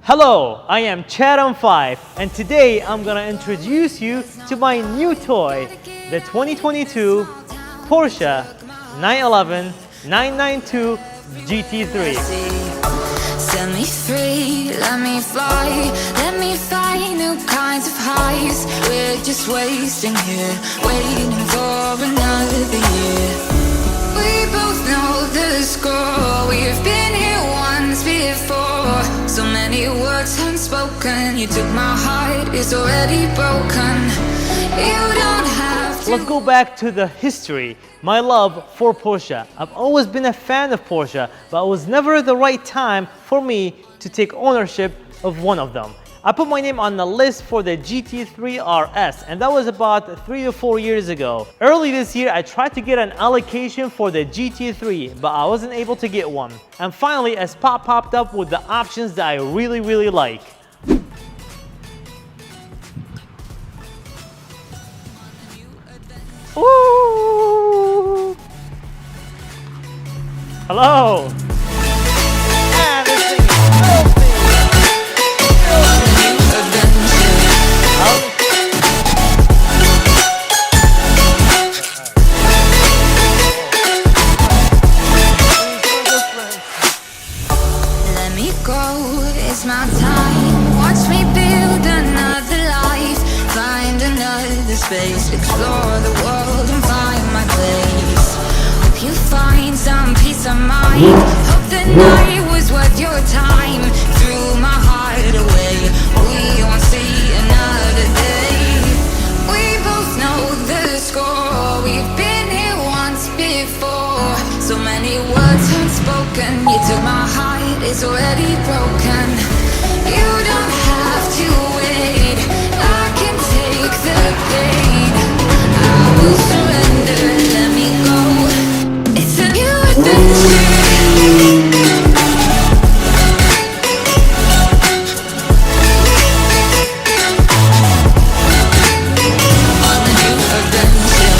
Hello, I am Chad5 and today I'm gonna introduce you to my new toy, the 2022 Porsche 911 992 GT3. Set me free, let me fly, let me find new kinds of highs. We're just wasting here, waiting for another year. We both know the score, we've been here once before. So many words unspoken, you took my heart, it's already broken. You don't have to. Let's go back to the history. My love for Porsche. I've always been a fan of Porsche, but it was never the right time for me to take ownership of one of them. I put my name on the list for the GT3 RS, and that was about 3 to 4 years ago. Early this year, I tried to get an allocation for the GT3, but I wasn't able to get one. And finally, a spot popped up with the options that I really like. Ooh. Hello. Ah, this thing is filthy. Let me go, it's my time. Watch me build another life. Find another space, explore the world and find my place. Hope you find some peace of mind. Hope the night was worth your time. Threw my heart away, we won't see another day. We both know the score, we've been here once before. So many words unspoken, you took my heart, it's already broken. You don't have to wait, I can take the pain. I will surrender, let me go. It's a new adventure. On a new adventure.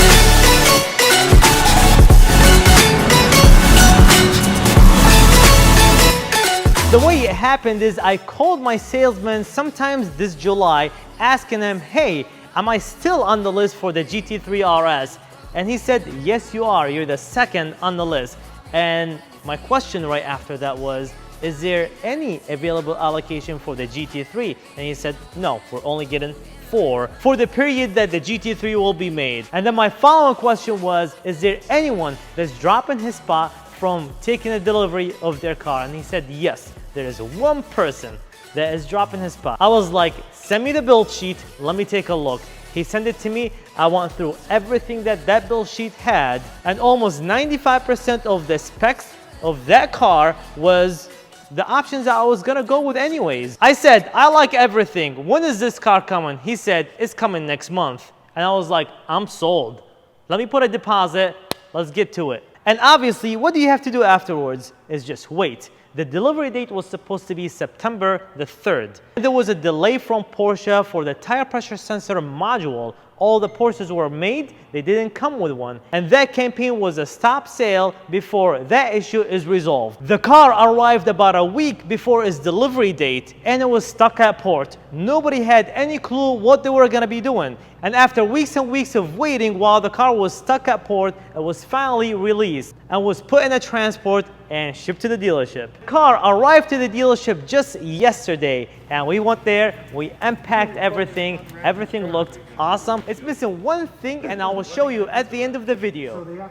The way it happened is I called my salesman sometimes this July asking him, hey, am I still on the list for the GT3 RS? And he said, yes you are, you're the second on the list. And my question right after that was, is there any available allocation for the GT3? And he said, no, we're only getting 4 for the period that the GT3 will be made. And then my follow-up question was, is there anyone that's dropping his spot from taking a delivery of their car? And he said, yes, there is one person that is dropping his spot. I was like, send me the build sheet, let me take a look. He sent it to me, I went through everything that build sheet had, and almost 95% of the specs of that car was the options that I was gonna go with anyways. I said, I like everything. When is this car coming? He said, it's coming next month. And I was like, I'm sold. Let me put a deposit, let's get to it. And obviously, what do you have to do afterwards is just wait. The delivery date was supposed to be September the 3rd. There was a delay from Porsche for the tire pressure sensor module. All the Porsches were made, they didn't come with one. And that campaign was a stop sale before that issue is resolved. The car arrived about a week before its delivery date and it was stuck at port. Nobody had any clue what they were gonna be doing. And after weeks and weeks of waiting while the car was stuck at port, it was finally released and was put in a transport and shipped to the dealership. The car arrived to the dealership just yesterday and we went there, we unpacked everything, everything looked awesome. It's missing one thing and I will show you at the end of the video.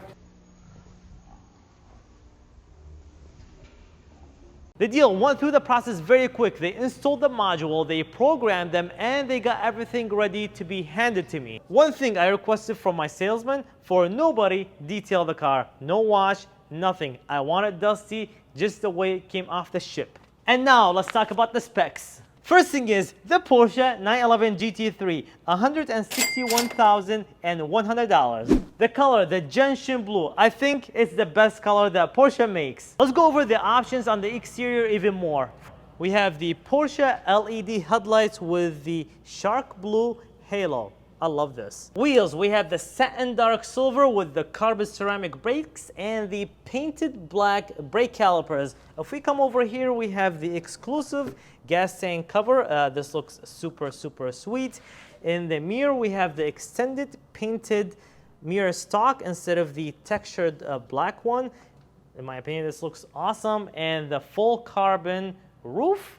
The deal went through the process very quick. They installed the module, they programmed them, and they got everything ready to be handed to me. One thing I requested from my salesman, for nobody detail the car. No wash, nothing. I want it dusty, just the way it came off the ship. And now let's talk about the specs. First thing is the Porsche 911 GT3, $161,100. The color, the gentian blue, I think it's the best color that Porsche makes. Let's go over the options on the exterior even more. We have the Porsche LED headlights with the shark blue halo. I love this. Wheels, we have the satin dark silver with the carbon ceramic brakes and the painted black brake calipers. If we come over here, we have the exclusive gas tank cover. This looks super sweet. In the mirror, we have the extended painted mirror stock instead of the textured black one. In my opinion, this looks awesome. And the full carbon roof.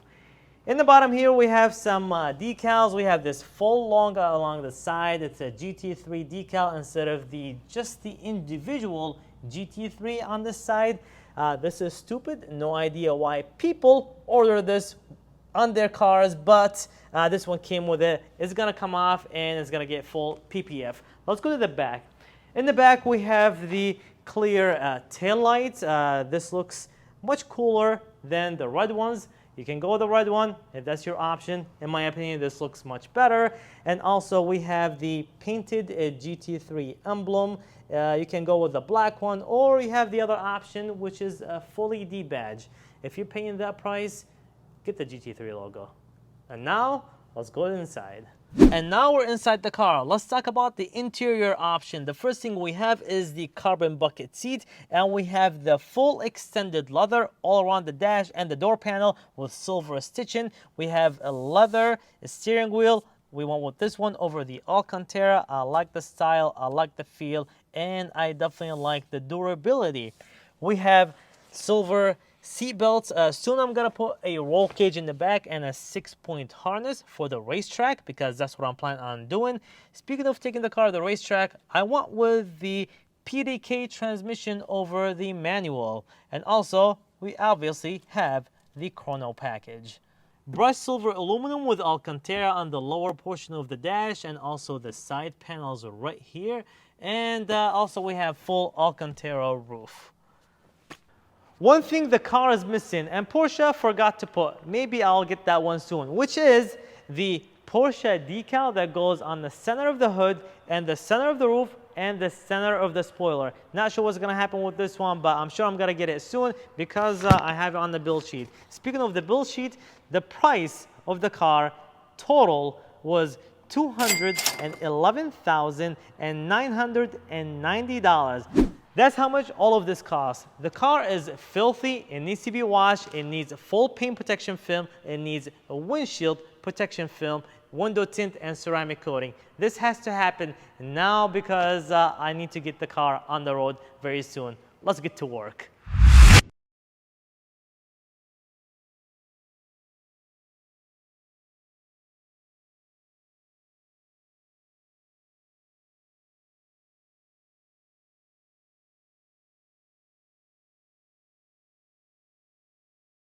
In the bottom here, we have some decals. We have this full longa along the side. It's a GT3 decal instead of just the individual GT3 on this side. This is stupid. No idea why people order this on their cars, but this one came with it. It's gonna come off and it's gonna get full PPF. Let's go to the back. In the back, we have the clear tail lights. This looks much cooler than the red ones. You can go with the red one if that's your option. In my opinion, this looks much better. And also we have the painted GT3 emblem. You can go with the black one, or you have the other option, which is a full LED badge. If you're paying that price, get the GT3 logo. And now, let's go inside. And now we're inside the car. Let's talk about the interior option. The first thing we have is the carbon bucket seat, and we have the full extended leather all around the dash and the door panel with silver stitching. We have a leather steering wheel. We went with this one over the Alcantara. I like the style, I like the feel, and I definitely like the durability. We have silver seat belts. Soon I'm gonna put a roll cage in the back and a 6-point harness for the racetrack, because that's what I'm planning on doing. Speaking of taking the car to the racetrack, I went with the PDK transmission over the manual. And also, we obviously have the chrono package. Brushed silver aluminum with Alcantara on the lower portion of the dash, and also the side panels right here. And also we have full Alcantara roof. One thing the car is missing, and Porsche forgot to put, maybe I'll get that one soon, which is the Porsche decal that goes on the center of the hood and the center of the roof and the center of the spoiler. Not sure what's gonna happen with this one, but I'm sure I'm gonna get it soon because I have it on the build sheet. Speaking of the build sheet, the price of the car total was $211,990. That's how much all of this costs. The car is filthy, it needs to be washed, it needs full paint protection film, it needs a windshield protection film, window tint, and ceramic coating. This has to happen now because I need to get the car on the road very soon. Let's get to work.